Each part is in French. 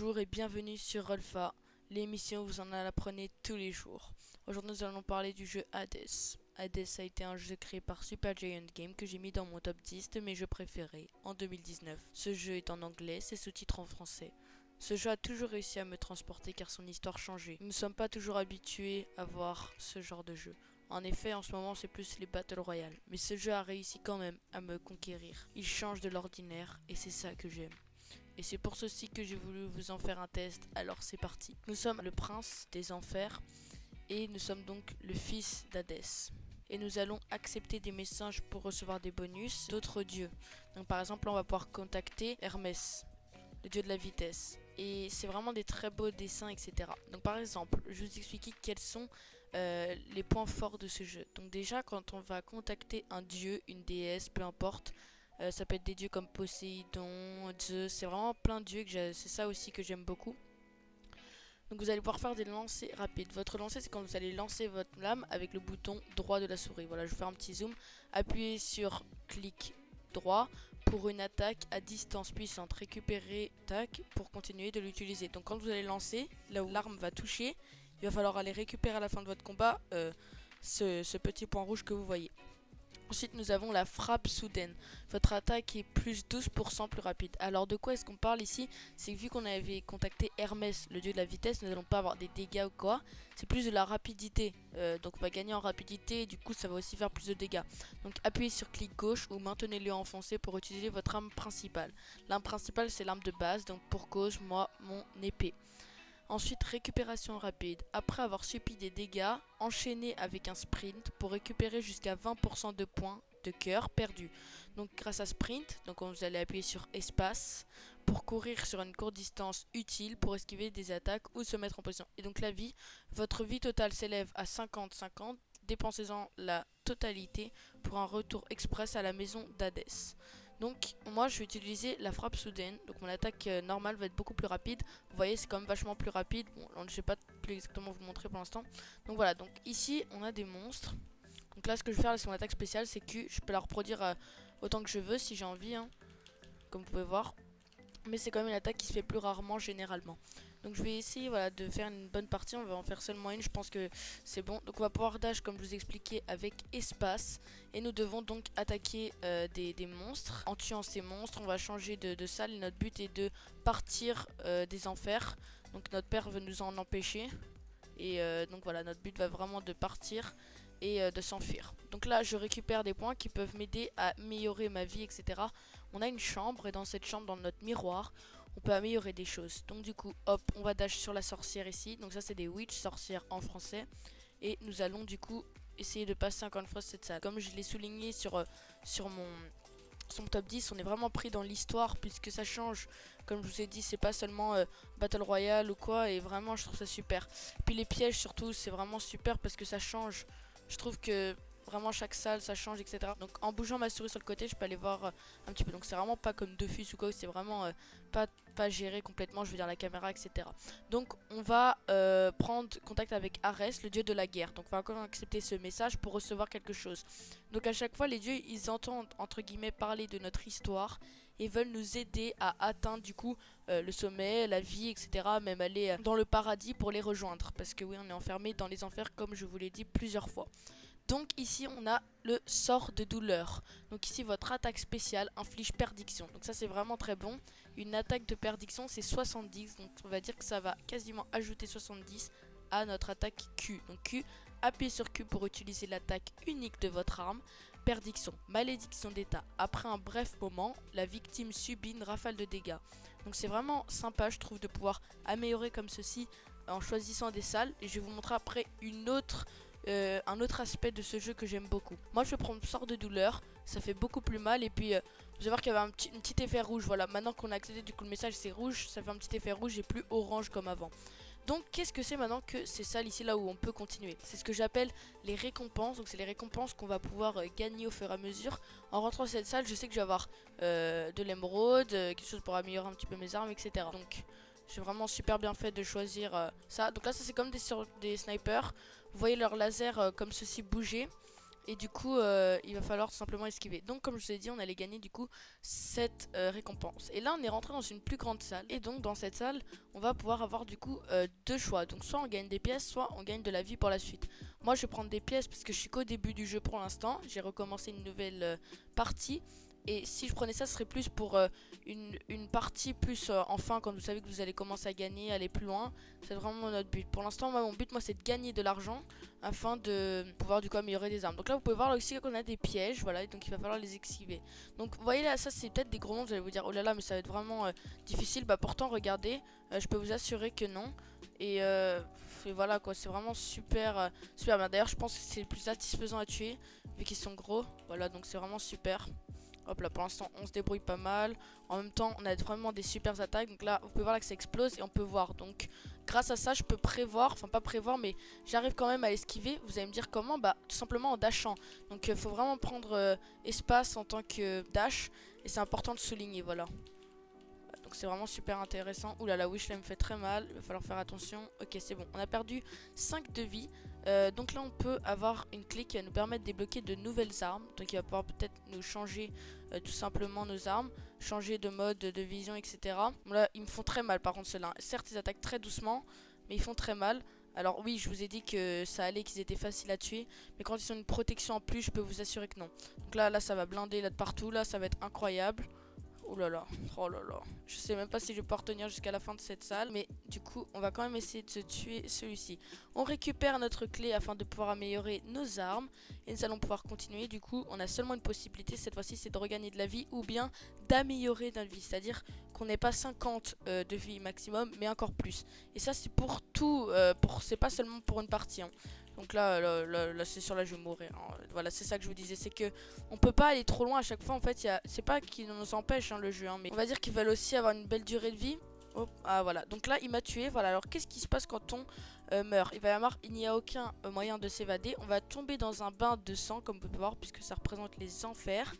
Bonjour et bienvenue sur Rolfa, l'émission où vous en apprenez tous les jours. Aujourd'hui nous allons parler du jeu Hades. Hades a été un jeu créé par Supergiant Games que j'ai mis dans mon top 10 de mes jeux préférés en 2019. Ce jeu est en anglais, ses sous-titres en français. Ce jeu a toujours réussi à me transporter car son histoire changeait. Nous ne sommes pas toujours habitués à voir ce genre de jeu. En effet, en ce moment, c'est plus les Battle Royale. Mais ce jeu a réussi quand même à me conquérir. Il change de l'ordinaire et c'est ça que j'aime. Et c'est pour ceci que j'ai voulu vous en faire un test, alors c'est parti. Nous sommes le prince des enfers et nous sommes donc le fils d'Hadès. Et nous allons accepter des messages pour recevoir des bonus d'autres dieux. Donc par exemple, on va pouvoir contacter Hermès, le dieu de la vitesse. Et c'est vraiment des très beaux dessins, etc. Donc par exemple, je vais vous expliquer quels sont les points forts de ce jeu. Donc déjà, quand on va contacter un dieu, une déesse, peu importe, ça peut être des dieux comme Poséidon, Zeus, c'est vraiment plein de dieux, c'est ça aussi que j'aime beaucoup. Donc vous allez pouvoir faire des lancers rapides. Votre lancer, c'est quand vous allez lancer votre lame avec le bouton droit de la souris. Voilà, je vais faire un petit zoom. Appuyez sur clic droit pour une attaque à distance puissante. Récupérez tac pour continuer de l'utiliser. Donc quand vous allez lancer, là où l'arme va toucher, il va falloir aller récupérer à la fin de votre combat ce petit point rouge que vous voyez. Ensuite, nous avons la frappe soudaine. Votre attaque est plus 12% plus rapide. Alors, de quoi est-ce qu'on parle ici? C'est que vu qu'on avait contacté Hermès, le dieu de la vitesse, nous n'allons pas avoir des dégâts ou quoi. C'est plus de la rapidité. Donc, on va gagner en rapidité et du coup, ça va aussi faire plus de dégâts. Donc, appuyez sur clic gauche ou maintenez-le enfoncé pour utiliser votre arme principale. L'arme principale, c'est l'arme de base. Donc, pour cause, moi, mon épée. Ensuite, récupération rapide. Après avoir subi des dégâts, enchaînez avec un sprint pour récupérer jusqu'à 20% de points de cœur perdus. Donc grâce à sprint, donc vous allez appuyer sur espace pour courir sur une courte distance utile pour esquiver des attaques ou se mettre en position. Et donc la vie, votre vie totale s'élève à 50-50. Dépensez-en la totalité pour un retour express à la maison d'Hadès. Donc moi je vais utiliser la frappe soudaine. Donc mon attaque normale va être beaucoup plus rapide. Vous voyez, c'est quand même vachement plus rapide. Bon, je ne sais pas plus exactement vous montrer pour l'instant. Donc voilà, donc ici on a des monstres. Donc là ce que je vais faire, c'est mon attaque spéciale, c'est que je peux la reproduire autant que je veux si j'ai envie, hein, comme vous pouvez voir. Mais c'est quand même une attaque qui se fait plus rarement généralement. Donc je vais essayer, voilà, de faire une bonne partie. On va en faire seulement une, je pense que c'est bon. Donc on va pouvoir dash comme je vous expliquais avec espace. Et nous devons donc attaquer des monstres. En tuant ces monstres, on va changer de salle. Et notre but est de partir des enfers. Donc notre père veut nous en empêcher. Et donc voilà, notre but va vraiment de partir et de s'enfuir. Donc là, je récupère des points qui peuvent m'aider à améliorer ma vie, etc. On a une chambre et dans cette chambre, dans notre miroir, on peut améliorer des choses. Donc du coup, hop, on va dash sur la sorcière ici. Donc ça, c'est des witch, sorcières en français. Et nous allons du coup essayer de passer encore une fois cette salle. Comme je l'ai souligné sur son top 10, on est vraiment pris dans l'histoire puisque ça change. Comme je vous ai dit, c'est pas seulement Battle Royale ou quoi, et vraiment je trouve ça super. Puis les pièges surtout, c'est vraiment super parce que ça change. Je trouve que vraiment chaque salle ça change, etc. Donc en bougeant ma souris sur le côté, je peux aller voir un petit peu. Donc c'est vraiment pas comme Dofus ou quoi, c'est vraiment pas géré complètement, je veux dire la caméra, etc. Donc on va prendre contact avec Arès, le dieu de la guerre. Donc on va encore accepter ce message pour recevoir quelque chose. Donc à chaque fois les dieux ils entendent entre guillemets parler de notre histoire et veulent nous aider à atteindre du coup le sommet, la vie, etc. Même aller dans le paradis pour les rejoindre. Parce que oui, on est enfermé dans les enfers comme je vous l'ai dit plusieurs fois. Donc ici on a le sort de douleur. Donc ici votre attaque spéciale inflige perdiction. Donc ça c'est vraiment très bon. Une attaque de perdiction c'est 70. Donc on va dire que ça va quasiment ajouter 70 à notre attaque Q. Donc Q, appuyez sur Q pour utiliser l'attaque unique de votre arme. Perdiction, malédiction d'état. Après un bref moment, la victime subit une rafale de dégâts. Donc c'est vraiment sympa je trouve de pouvoir améliorer comme ceci en choisissant des salles. Et je vais vous montrer après un autre aspect de ce jeu que j'aime beaucoup. Moi je vais prendre sort de douleur, ça fait beaucoup plus mal. Et puis vous allez voir qu'il y avait un petit effet rouge. Voilà, maintenant qu'on a accédé du coup le message c'est rouge, ça fait un petit effet rouge et plus orange comme avant. Donc qu'est-ce que c'est maintenant que ces salles ici là où on peut continuer? C'est ce que j'appelle les récompenses. Donc c'est les récompenses qu'on va pouvoir gagner au fur et à mesure. En rentrant dans cette salle, je sais que je vais avoir de l'émeraude, quelque chose pour améliorer un petit peu mes armes, etc. Donc c'est vraiment super bien fait de choisir ça. Donc là ça c'est comme des snipers. Vous voyez leur laser comme ceci bouger. Et du coup, il va falloir tout simplement esquiver. Donc, comme je vous ai dit, on allait gagner du coup cette récompense. Et là, on est rentré dans une plus grande salle. Et donc, dans cette salle, on va pouvoir avoir du coup deux choix. Donc, soit on gagne des pièces, soit on gagne de la vie pour la suite. Moi, je vais prendre des pièces parce que je suis qu'au début du jeu pour l'instant. J'ai recommencé une nouvelle partie. Et si je prenais ça, ce serait plus pour une partie plus enfin, quand vous savez que vous allez commencer à gagner, aller plus loin. C'est vraiment notre but. Pour l'instant, mon but, c'est de gagner de l'argent afin de pouvoir du coup améliorer des armes. Donc là, vous pouvez voir aussi qu'on a des pièges, voilà, et donc il va falloir les esquiver. Donc vous voyez là, ça c'est peut-être des gros noms, vous allez vous dire, oh là là, mais ça va être vraiment difficile. Bah pourtant, regardez, je peux vous assurer que non. Et voilà quoi, c'est vraiment super, super bien. D'ailleurs, je pense que c'est le plus satisfaisant à tuer, vu qu'ils sont gros. Voilà, donc c'est vraiment super. Hop là, pour l'instant, on se débrouille pas mal. En même temps, on a vraiment des super attaques. Donc là, vous pouvez voir là que ça explose et on peut voir. Donc, grâce à ça, je peux prévoir, enfin pas prévoir, mais j'arrive quand même à esquiver. Vous allez me dire comment? Bah, tout simplement en dashant. Donc, il faut vraiment prendre espace en tant que dash. Et c'est important de souligner, voilà. Donc, c'est vraiment super intéressant. Ouh là, la wish là me fait très mal. Il va falloir faire attention. Ok, c'est bon. On a perdu 5 de vie. Donc là on peut avoir une clé qui va nous permettre de débloquer de nouvelles armes. Donc il va pouvoir peut-être nous changer tout simplement nos armes, changer de mode de vision, etc. Bon, là ils me font très mal par contre ceux-là. Certes ils attaquent très doucement, mais ils font très mal. Alors oui, je vous ai dit que ça allait, qu'ils étaient faciles à tuer, mais quand ils ont une protection en plus, je peux vous assurer que non. Donc là ça va blinder là de partout, là ça va être incroyable. Oh là là, oh là là. Je sais même pas si je vais pouvoir tenir jusqu'à la fin de cette salle. Mais du coup, on va quand même essayer de se tuer celui-ci. On récupère notre clé afin de pouvoir améliorer nos armes. Et nous allons pouvoir continuer. Du coup, on a seulement une possibilité. Cette fois-ci, c'est de regagner de la vie ou bien d'améliorer notre vie. C'est-à-dire qu'on n'ait pas 50 de vie maximum, mais encore plus. Et ça, c'est pour tout. C'est pas seulement pour une partie. Hein. Donc là c'est sûr, là je vais mourir. Hein. Voilà, c'est ça que je vous disais, c'est que on peut pas aller trop loin à chaque fois. En fait, c'est pas qu'ils nous empêchent hein, le jeu, hein, mais on va dire qu'ils veulent aussi avoir une belle durée de vie. Oh, ah voilà, donc là il m'a tué. Voilà, alors qu'est-ce qui se passe quand on meurt? Il n'y a aucun moyen de s'évader. On va tomber dans un bain de sang, comme vous pouvez voir, puisque ça représente les enfers.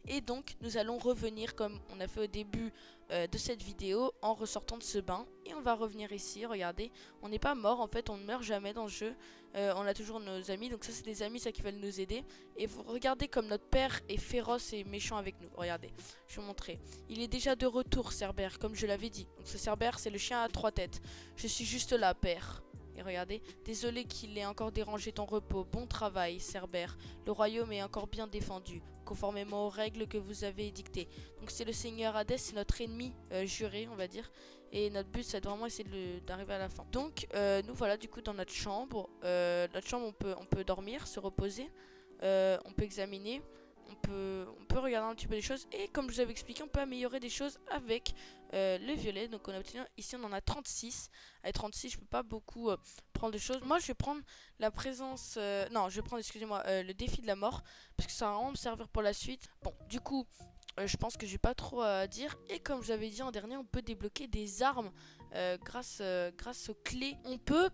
Et donc nous allons revenir comme on a fait au début de cette vidéo en ressortant de ce bain. Et on va revenir ici, regardez, on n'est pas mort en fait, on ne meurt jamais dans le jeu. On a toujours nos amis, donc ça c'est des amis ça qui veulent nous aider. Et vous regardez comme notre père est féroce et méchant avec nous, regardez, je vais vous montrer. Il est déjà de retour Cerbère, comme je l'avais dit. Donc ce Cerbère c'est le chien à 3 têtes. Je suis juste là père. Et regardez, désolé qu'il ait encore dérangé ton repos. Bon travail, Cerbère. Le royaume est encore bien défendu, conformément aux règles que vous avez édictées. Donc c'est le seigneur Hadès, c'est notre ennemi juré, on va dire. Et notre but, c'est vraiment essayer d'arriver à la fin. Donc nous voilà du coup dans notre chambre. On peut dormir, se reposer. On peut examiner. On peut regarder un petit peu les choses. Et comme je vous avais expliqué, on peut améliorer des choses avec le violet. Donc on a obtenu, ici on en a 36. Avec 36, je peux pas beaucoup prendre de choses. Moi je vais prendre la présence... non, je vais prendre, excusez-moi, le défi de la mort. Parce que ça va vraiment me servir pour la suite. Bon, du coup, je pense que j'ai pas trop à dire. Et comme je vous avais dit en dernier, on peut débloquer des armes grâce aux clés. On peut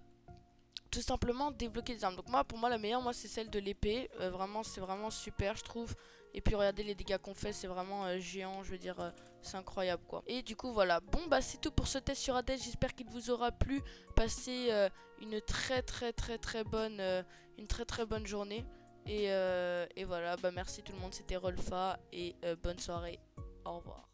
tout simplement débloquer des armes. Donc pour moi la meilleure c'est celle de l'épée. Vraiment c'est vraiment super je trouve. Et puis regardez les dégâts qu'on fait, c'est vraiment géant, je veux dire c'est incroyable quoi. Et du coup voilà, bon bah c'est tout pour ce test sur Hadès, j'espère qu'il vous aura plu. Passez une très bonne journée. Et voilà, bah merci tout le monde, c'était Rolfa et bonne soirée, au revoir.